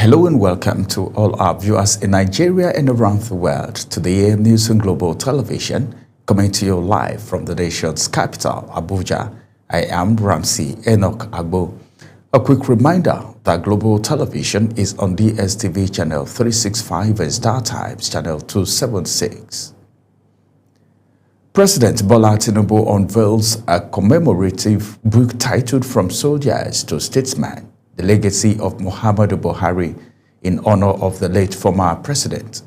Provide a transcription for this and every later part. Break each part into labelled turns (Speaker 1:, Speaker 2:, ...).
Speaker 1: Hello and welcome to all our viewers in Nigeria and around the world to the AM News and Global Television, coming to you live from the nation's capital, Abuja. I am Ramsey Enoch Agbo. A quick reminder that Global Television is on DSTV channel 365 and StarTimes channel 276. President Bola Tinubu unveils a commemorative book titled From Soldiers to Statesmen: The Legacy of Muhammadu Buhari, in honor of the late former president.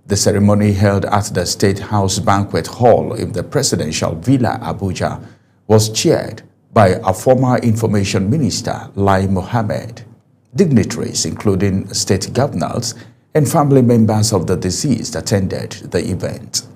Speaker 1: The ceremony, held at the State House Banquet Hall in the Presidential Villa, Abuja, was chaired by a former Information Minister, Lai Mohammed. Dignitaries, including state governors and family members of the deceased, attended the event.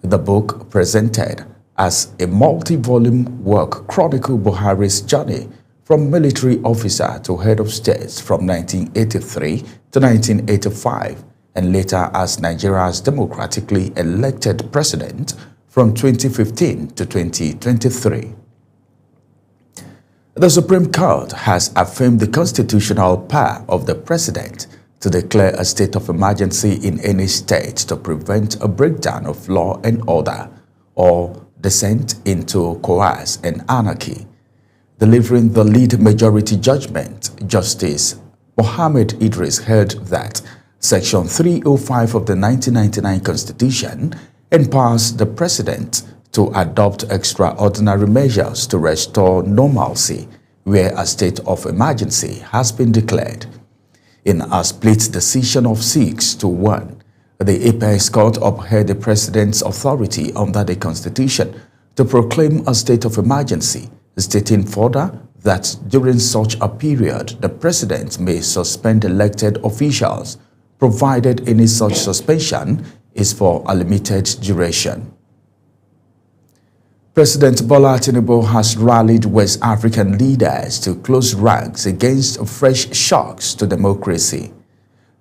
Speaker 1: The book, presented as a multi-volume work, chronicled Buhari's journey from military officer to head of state from 1983 to 1985, and later as Nigeria's democratically elected president from 2015 to 2023. The Supreme Court has affirmed the constitutional power of the president to declare a state of emergency in any state to prevent a breakdown of law and order or descent into chaos and anarchy. Delivering the lead majority judgment, Justice Mohammed Idris held that Section 305 of the 1999 Constitution empowers the President to adopt extraordinary measures to restore normalcy where a state of emergency has been declared. In a split decision of 6-1, the Apex Court upheld the President's authority under the Constitution to proclaim a state of emergency, stating further that during such a period, the President may suspend elected officials, provided any such suspension is for a limited duration. President Bola Tinubu has rallied West African leaders to close ranks against fresh shocks to democracy,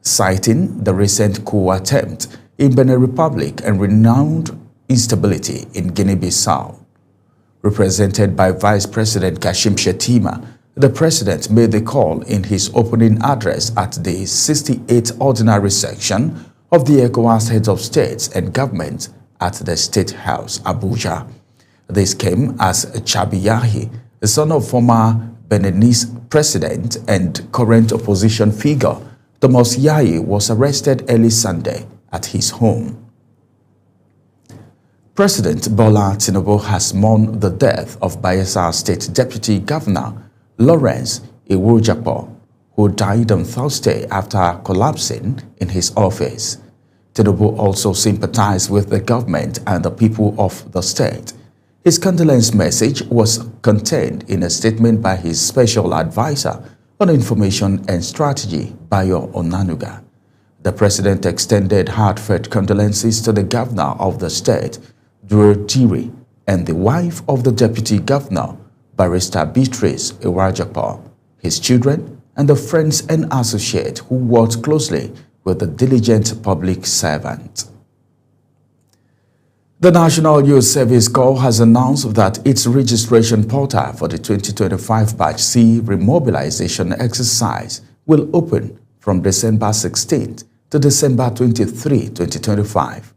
Speaker 1: citing the recent coup attempt in Benin Republic and renowned instability in Guinea-Bissau. Represented by Vice President Kashim Shettima, the President made the call in his opening address at the 68th Ordinary Section of the ECOWAS Heads of States and Government at the State House, Abuja. This came as Chabi Yahi, the son of former Beninese president and current opposition figure Thomas Yahi, was arrested early Sunday at his home. President Bola Tinubu has mourned the death of Bayelsa State Deputy Governor Lawrence Iwujapo, who died on Thursday after collapsing in his office. Tinubu also sympathized with the government and the people of the state. His condolence message was contained in a statement by his special advisor on information and strategy, Bayo Onanuga. The president extended heartfelt condolences to the governor of the state, Duro Diri, and the wife of the deputy governor, Barrister Beatrice Iwujapo, his children, and the friends and associates who worked closely with the diligent public servant. The National Youth Service Corps has announced that its registration portal for the 2025 Batch C remobilization exercise will open from December 16th to December 23, 2025.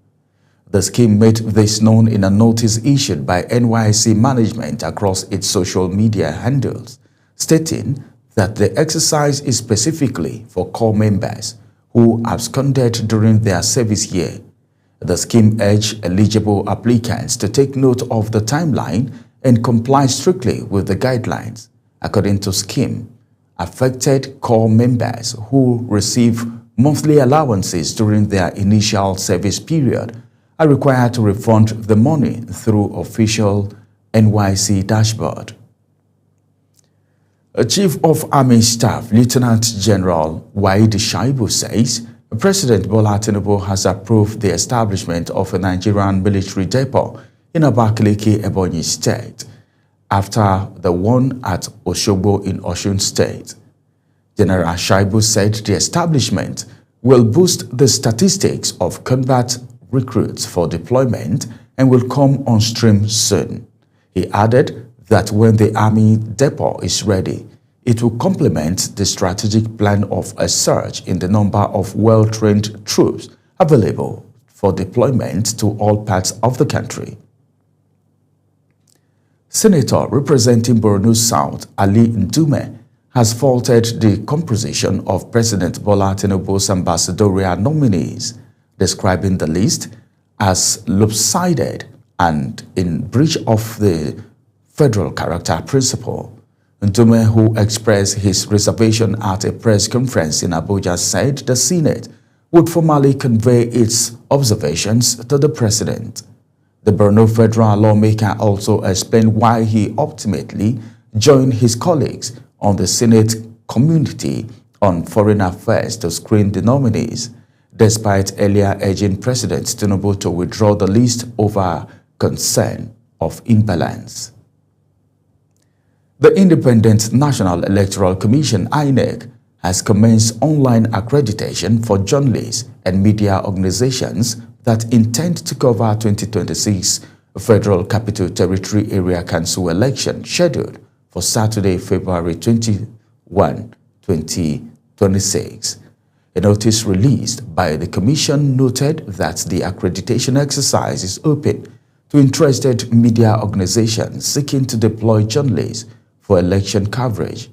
Speaker 1: The scheme made this known in a notice issued by NYSC management across its social media handles, stating that the exercise is specifically for Corps members who absconded during their service year. The scheme urged eligible applicants to take note of the timeline and comply strictly with the guidelines. According to scheme, affected Corps members who receive monthly allowances during their initial service period are required to refund the money through official NYSC dashboard. Chief of Army Staff Lieutenant General Waidi Shaibu says President Bola Tinubu has approved the establishment of a Nigerian military depot in Abakaliki, Ebonyi State, after the one at Oshogbo in Osun State. General Shaibu said the establishment will boost the statistics of combat recruits for deployment and will come on stream soon. He added that when the Army depot is ready, it will complement the strategic plan of a surge in the number of well-trained troops available for deployment to all parts of the country. Senator representing Borno South, Ali Ndume, has faulted the composition of President Bola Tinubu's ambassadorial nominees, describing the list as lopsided and in breach of the federal character principle. Ndume, who expressed his reservation at a press conference in Abuja, said the Senate would formally convey its observations to the president. The Borno federal lawmaker also explained why he ultimately joined his colleagues on the Senate Committee on Foreign Affairs to screen the nominees, despite earlier urging President Tinubu to withdraw the list over concern of imbalance. The Independent National Electoral Commission, INEC, has commenced online accreditation for journalists and media organizations that intend to cover 2026 Federal Capital Territory Area Council election scheduled for Saturday, February 21, 2026. A notice released by the Commission noted that the accreditation exercise is open to interested media organizations seeking to deploy journalists for election coverage.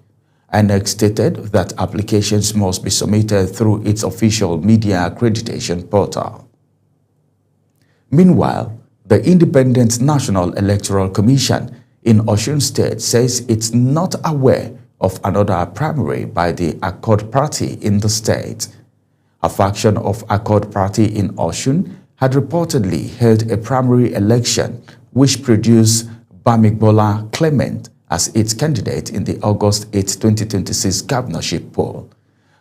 Speaker 1: INEC stated that applications must be submitted through its official media accreditation portal. Meanwhile, the Independent National Electoral Commission in Osun State says it's not aware of another primary by the Accord Party in the state. A faction of Accord Party in Osun had reportedly held a primary election which produced Bamigbola Clement as its candidate in the August 8, 2026 governorship poll.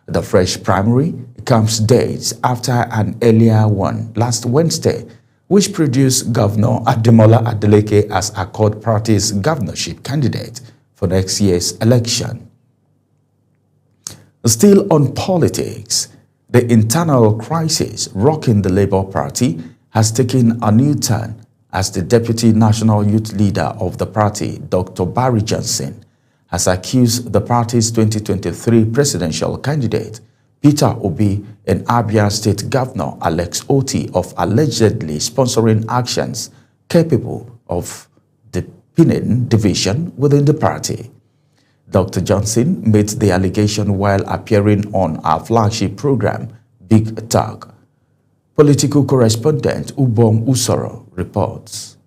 Speaker 1: The fresh primary comes days after an earlier one last Wednesday, which produced Governor Ademola Adeleke as Accord Party's governorship candidate for next year's election. Still on politics, the internal crisis rocking the Labour Party has taken a new turn as the Deputy National Youth Leader of the party, Dr. Barry Johnson, has accused the party's 2023 presidential candidate, Peter Obi, and Abia State Governor Alex Oti of allegedly sponsoring actions capable of deepening division within the party. Dr. Johnson made the allegation while appearing on our flagship program, Big Talk. Political correspondent Ubom Usoro reports.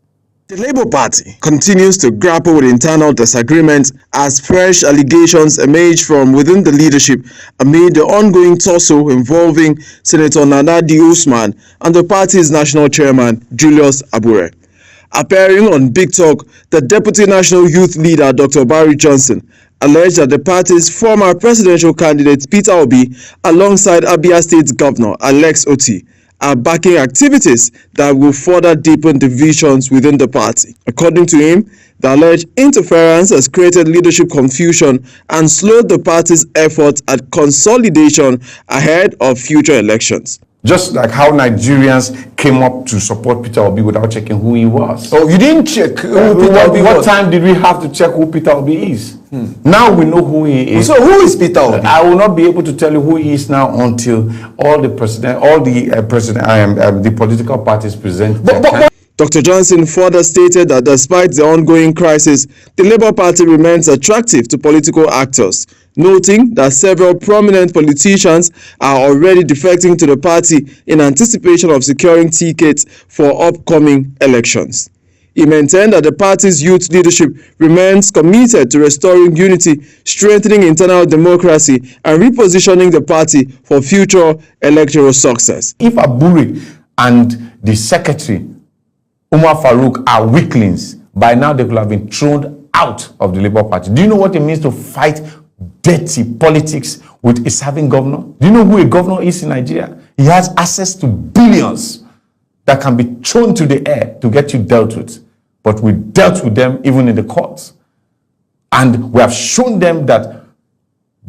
Speaker 2: The Labour Party continues to grapple with internal disagreements as fresh allegations emerge from within the leadership amid the ongoing tussle involving Senator Nana-D Usman and the party's national chairman, Julius Abure. Appearing on Big Talk, the Deputy National Youth Leader, Dr. Barry Johnson, alleged that the party's former presidential candidate, Peter Obi, alongside Abia State Governor Alex Oti, are backing activities that will further deepen divisions within the party. According to him, the alleged interference has created leadership confusion and slowed the party's efforts at consolidation ahead of future elections.
Speaker 3: Just like how Nigerians came up to support Peter Obi without checking who he was.
Speaker 4: Oh, you didn't check who Peter Obi was?
Speaker 3: What time did we have to check who Peter Obi is? Now we know who he is.
Speaker 4: So who is Peter Obi?
Speaker 3: I will not be able to tell you who he is now until all the political parties present.
Speaker 2: Dr. Johnson further stated that despite the ongoing crisis, the Labour Party remains attractive to political actors, noting that several prominent politicians are already defecting to the party in anticipation of securing tickets for upcoming elections. He maintained that the party's youth leadership remains committed to restoring unity, strengthening internal democracy, and repositioning the party for future electoral success.
Speaker 3: If Aburi and the secretary, Umar Farouk, are weaklings, by now they could have been thrown out of the Labour Party. Do you know what it means to fight dirty politics with a serving governor? Do you know who a governor is in Nigeria? He has access to billions that can be thrown to the air to get you dealt with. But we dealt with them even in the courts. And we have shown them that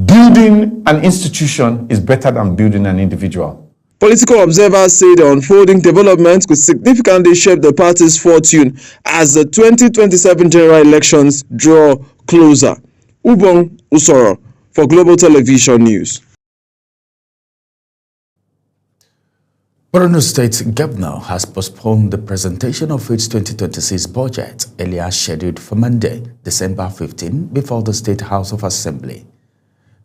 Speaker 3: building an institution is better than building an individual.
Speaker 2: Political observers say the unfolding developments could significantly shape the party's fortune as the 2027 general elections draw closer. Ubong Usoro for Global Television News.
Speaker 1: Borno State Governor has postponed the presentation of its 2026 budget, earlier scheduled for Monday, December 15, before the State House of Assembly.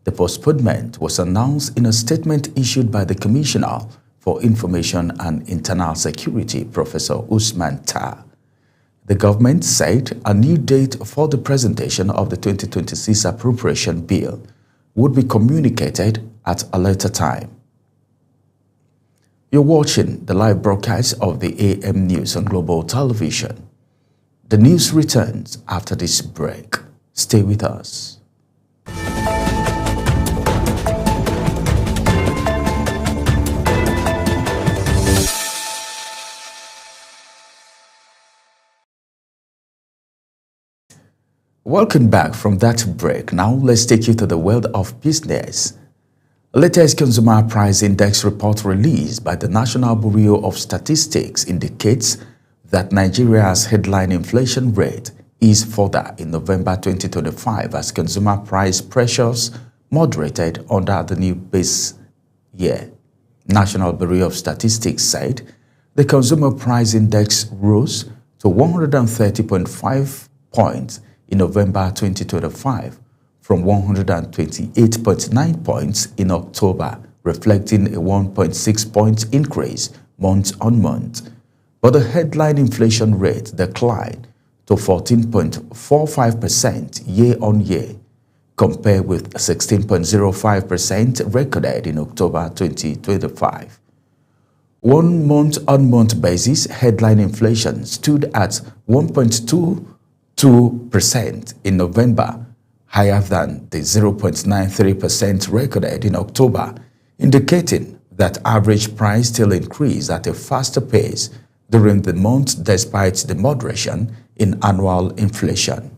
Speaker 1: The postponement was announced in a statement issued by the Commissioner for Information and Internal Security, Professor Usman Tar. The government said a new date for the presentation of the 2026 appropriation bill would be communicated at a later time. You're watching the live broadcast of the AM News on Global Television. The news returns after this break. Stay with us. Welcome back from that break. Now let's take you to the world of business. The latest Consumer Price Index report released by the National Bureau of Statistics indicates that Nigeria's headline inflation rate eased further in November 2025 as consumer price pressures moderated under the new base year. National Bureau of Statistics said the Consumer Price Index rose to 130.5 points in November 2025 from 128.9 points in October, reflecting a 1.6 points increase month on month. But the headline inflation rate declined to 14.45% year on year, compared with 16.05% recorded in October 2025. On month basis, headline inflation stood at 1.22% in November, higher than the 0.93% recorded in October, indicating that average price still increased at a faster pace during the month despite the moderation in annual inflation.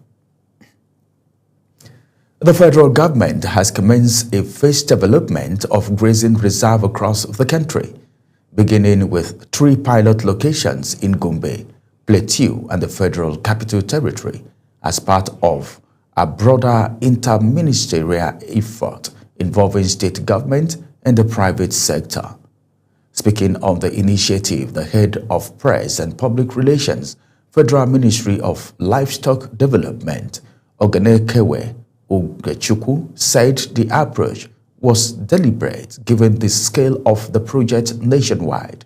Speaker 1: The federal government has commenced a phased development of grazing reserve across the country, beginning with 3 pilot locations in Gombe, Plateau, and the Federal Capital Territory as part of a broader interministerial effort involving state government and the private sector. Speaking on the initiative, the head of press and public relations, Federal Ministry of Livestock Development, Ogenekewe Ugechukwu, said the approach was deliberate given the scale of the project nationwide.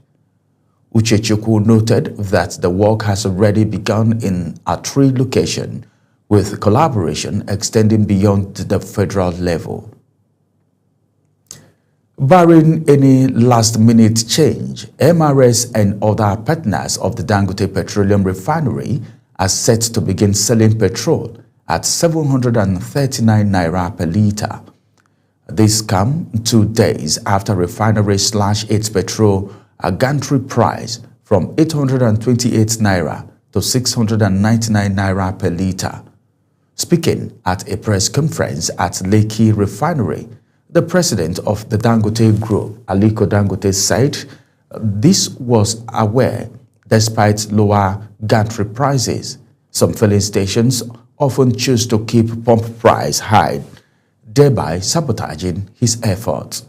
Speaker 1: Uchechukwu noted that the work has already begun in a 3 locations, with collaboration extending beyond the federal level. Barring any last-minute change, MRS and other partners of the Dangote Petroleum Refinery are set to begin selling petrol at 739 naira per litre. This comes 2 days after refinery slashed its petrol gantry price from 828 naira to 699 naira per litre. Speaking at a press conference at Lekki Refinery, the president of the Dangote Group, Aliko Dangote, said this was aware despite lower gantry prices. Some filling stations often choose to keep pump price high, thereby sabotaging his efforts.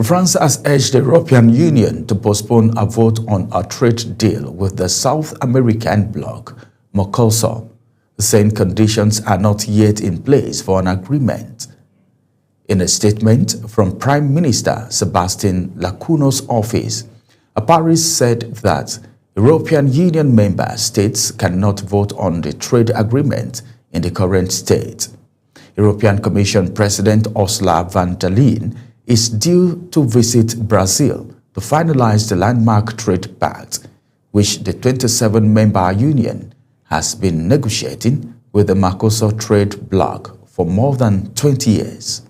Speaker 1: France has urged the European Union to postpone a vote on a trade deal with the South American bloc, Mercosur, saying conditions are not yet in place for an agreement. In a statement from Prime Minister Sebastian Lecornu's office, Paris said that European Union member states cannot vote on the trade agreement in the current state. European Commission President Ursula von der Leyen is due to visit Brazil to finalize the landmark trade pact, which the 27-member union has been negotiating with the Mercosur trade bloc for more than 20 years.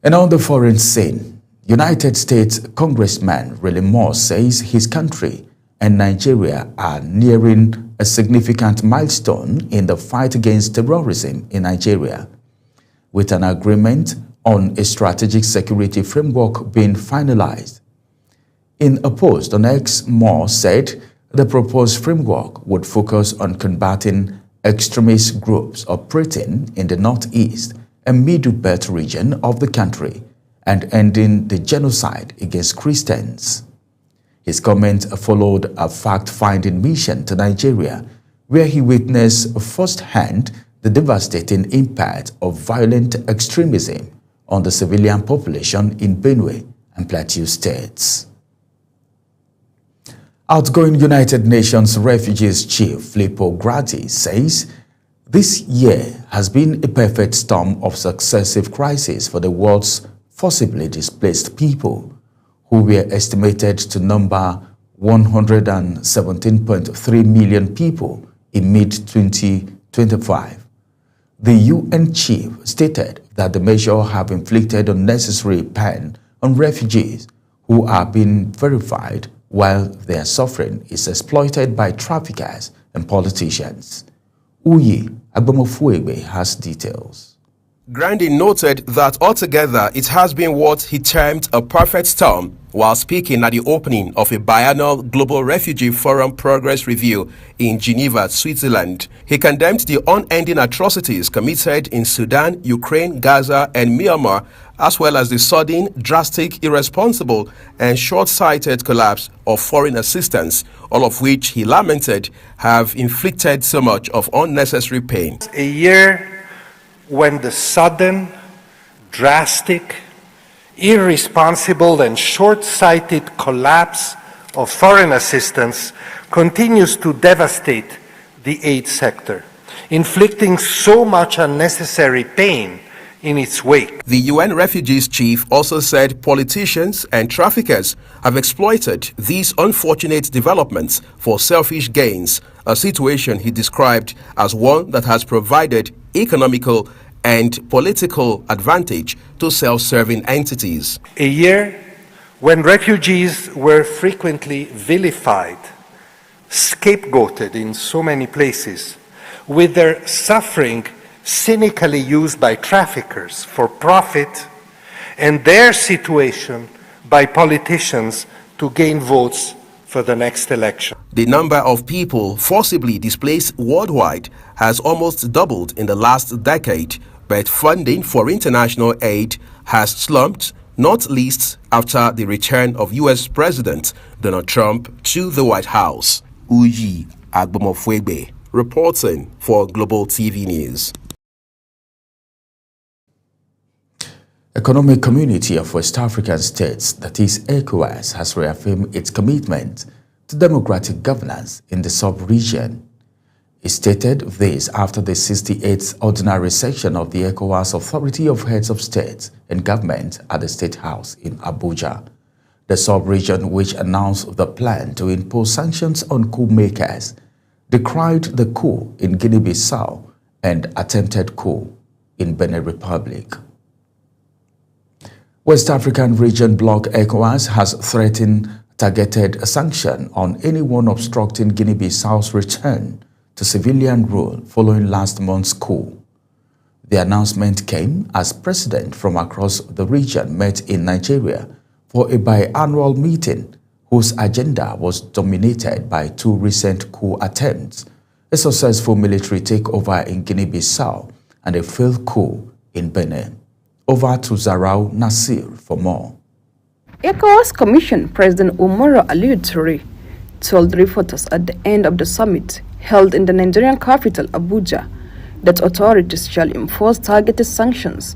Speaker 1: And on the foreign scene, United States Congressman Riley Moore says his country and Nigeria are nearing a significant milestone in the fight against terrorism in Nigeria, with an agreement on a strategic security framework being finalized. In a post on X, Moore said the proposed framework would focus on combating extremist groups operating in the northeast and middle belt region of the country and ending the genocide against Christians. His comment followed a fact-finding mission to Nigeria, where he witnessed firsthand the devastating impact of violent extremism on the civilian population in Benue and Plateau states. Outgoing United Nations Refugees Chief Filippo Grandi says this year has been a perfect storm of successive crises for the world's forcibly displaced people, who were estimated to number 117.3 million people in mid-2025. The UN chief stated that the measure have inflicted unnecessary pain on refugees who are being verified while their suffering is exploited by traffickers and politicians. Uyi Agbomofuegbe has details.
Speaker 5: Grandi noted that altogether it has been what he termed a perfect storm while speaking at the opening of a biannual Global Refugee Forum Progress Review in Geneva, Switzerland. He condemned the unending atrocities committed in Sudan, Ukraine, Gaza, and Myanmar, as well as the sudden, drastic, irresponsible, and short-sighted collapse of foreign assistance, all of which he lamented have inflicted so much of unnecessary pain.
Speaker 6: A year when the sudden, drastic, irresponsible and short-sighted collapse of foreign assistance continues to devastate the aid sector, inflicting so much unnecessary pain in its wake.
Speaker 5: The UN Refugees Chief also said politicians and traffickers have exploited these unfortunate developments for selfish gains, a situation he described as one that has provided economical and political advantage to self-serving entities.
Speaker 6: A year when refugees were frequently vilified, scapegoated in so many places, with their suffering cynically used by traffickers for profit, and their situation by politicians to gain votes for the next election.
Speaker 5: The number of people forcibly displaced worldwide has almost doubled in the last decade, but funding for international aid has slumped, not least after the return of U.S. President Donald Trump to the White House. Uyi Agbomofuegbe, reporting for Global TV News.
Speaker 1: Economic Community of West African States, that is ECOWAS, has reaffirmed its commitment to democratic governance in the sub-region. It stated this after the 68th Ordinary Session of the ECOWAS Authority of Heads of States and Government at the State House in Abuja. The sub-region, which announced the plan to impose sanctions on coup makers, decried the coup in Guinea-Bissau and attempted coup in Benin Republic. West African Region Bloc ECOWAS has threatened targeted sanction on anyone obstructing Guinea-Bissau's return to civilian rule following last month's coup. The announcement came as presidents from across the region met in Nigeria for a biannual meeting whose agenda was dominated by two recent coup attempts, a successful military takeover in Guinea-Bissau and a failed coup in Benin. Over to Zarau Nasir for more.
Speaker 7: ECOWAS Commission President Umaru Aliyu Toure told reporters at the end of the summit held in the Nigerian capital Abuja that authorities shall enforce targeted sanctions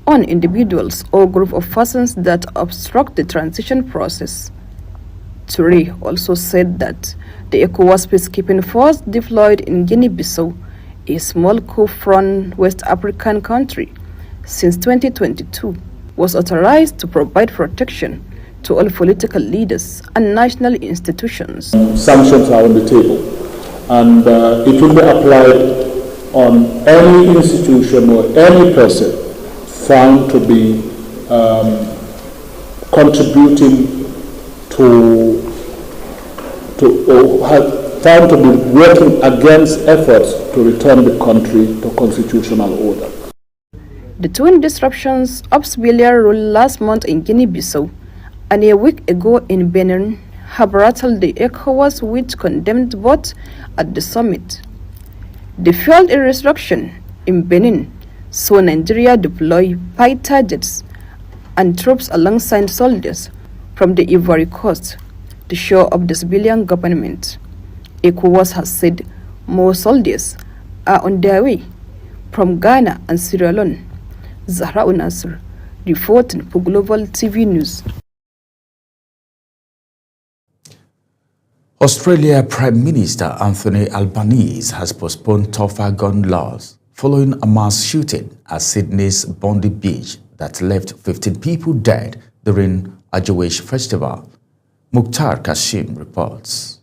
Speaker 7: on individuals or group of persons that obstruct the transition process. Toure also said that the ECOWAS peacekeeping force deployed in Guinea-Bissau, a small coup-prone West African country, since 2022, was authorized to provide protection to all political leaders and national institutions.
Speaker 8: Sanctions are on the table, and it will be applied on any institution or any person found to be contributing found to be working against efforts to return the country to constitutional order.
Speaker 7: The twin disruptions of civilian rule last month in Guinea-Bissau and a week ago in Benin have rattled the ECOWAS, which condemned both at the summit. The failed insurrection in Benin saw Nigeria deploy fighter jets and troops alongside soldiers from the Ivory Coast to shore up the civilian government. ECOWAS has said more soldiers are on their way from Ghana and Sierra Leone. Zahra Nasser reporting for Global TV News.
Speaker 1: Australia Prime Minister Anthony Albanese has postponed tougher gun laws following a mass shooting at Sydney's Bondi Beach that left 15 people dead during a Jewish festival. Mukhtar Kashim reports.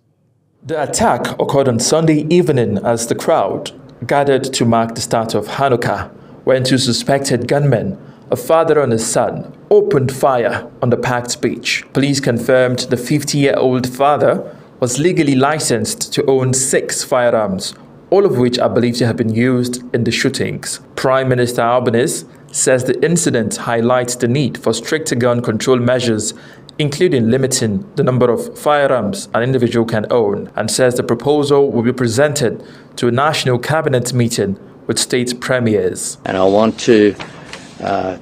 Speaker 9: The attack occurred on Sunday evening as the crowd gathered to mark the start of Hanukkah, when two suspected gunmen, a father and a son, opened fire on the packed beach. Police confirmed the 50-year-old father was legally licensed to own 6 firearms, all of which are believed to have been used in the shootings. Prime Minister Albanese says the incident highlights the need for stricter gun control measures, including limiting the number of firearms an individual can own, and says the proposal will be presented to a national cabinet meeting with state premiers.
Speaker 10: And I want to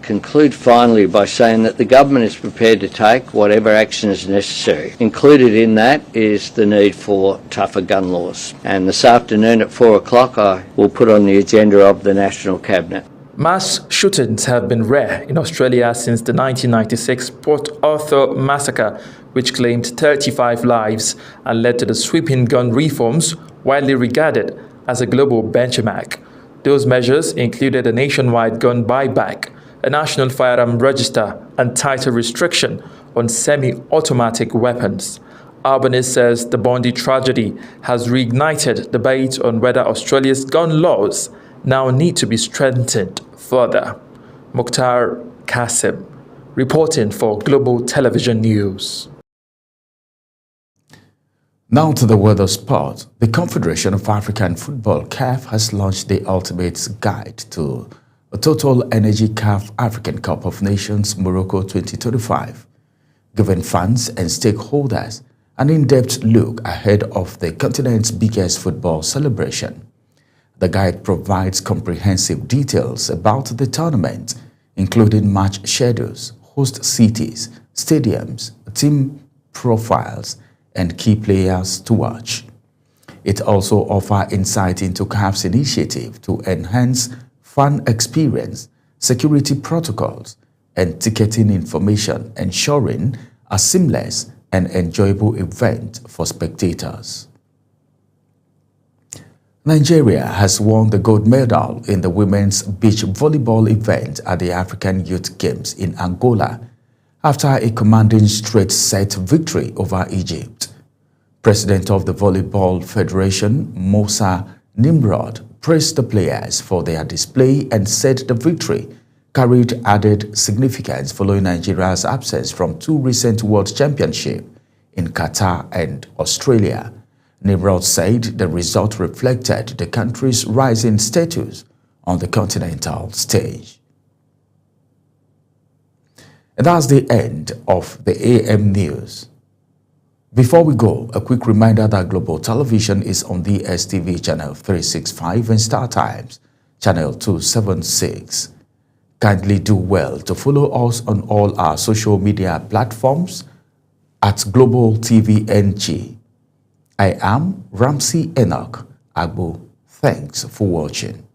Speaker 10: conclude finally by saying that the government is prepared to take whatever action is necessary. Included in that is the need for tougher gun laws. And this afternoon at 4 o'clock I will put on the agenda of the National Cabinet.
Speaker 9: Mass shootings have been rare in Australia since the 1996 Port Arthur massacre, which claimed 35 lives and led to the sweeping gun reforms widely regarded as a global benchmark. Those measures included a nationwide gun buyback, a national firearm register, and tighter restriction on semi-automatic weapons. Albanese says the Bondi tragedy has reignited debate on whether Australia's gun laws now need to be strengthened further. Mukhtar Kasim, reporting for Global Television News.
Speaker 1: Now to the world of sport. The Confederation of African Football, CAF, has launched the ultimate guide to a Total Energy CAF African Cup of Nations Morocco 2025, giving fans and stakeholders an in-depth look ahead of the continent's biggest football celebration. The guide provides comprehensive details about the tournament, including match schedules, host cities, stadiums, team profiles, and key players to watch. It also offers insight into CAF's initiative to enhance fan experience, security protocols, and ticketing information, ensuring a seamless and enjoyable event for spectators. Nigeria has won the gold medal in the women's beach volleyball event at the African Youth Games in Angola after a commanding straight-set victory over Egypt. President of the Volleyball Federation, Musa Nimrod, praised the players for their display and said the victory carried added significance following Nigeria's absence from 2 recent World Championships in Qatar and Australia. Nimrod said the result reflected the country's rising status on the continental stage. And that's the end of the AM News. Before we go, a quick reminder that Global Television is on the DSTV channel 365 and Star Times channel 276. Kindly do well to follow us on all our social media platforms at Global TV NG. I am Ramsey Enoch Agbo. Thanks for watching.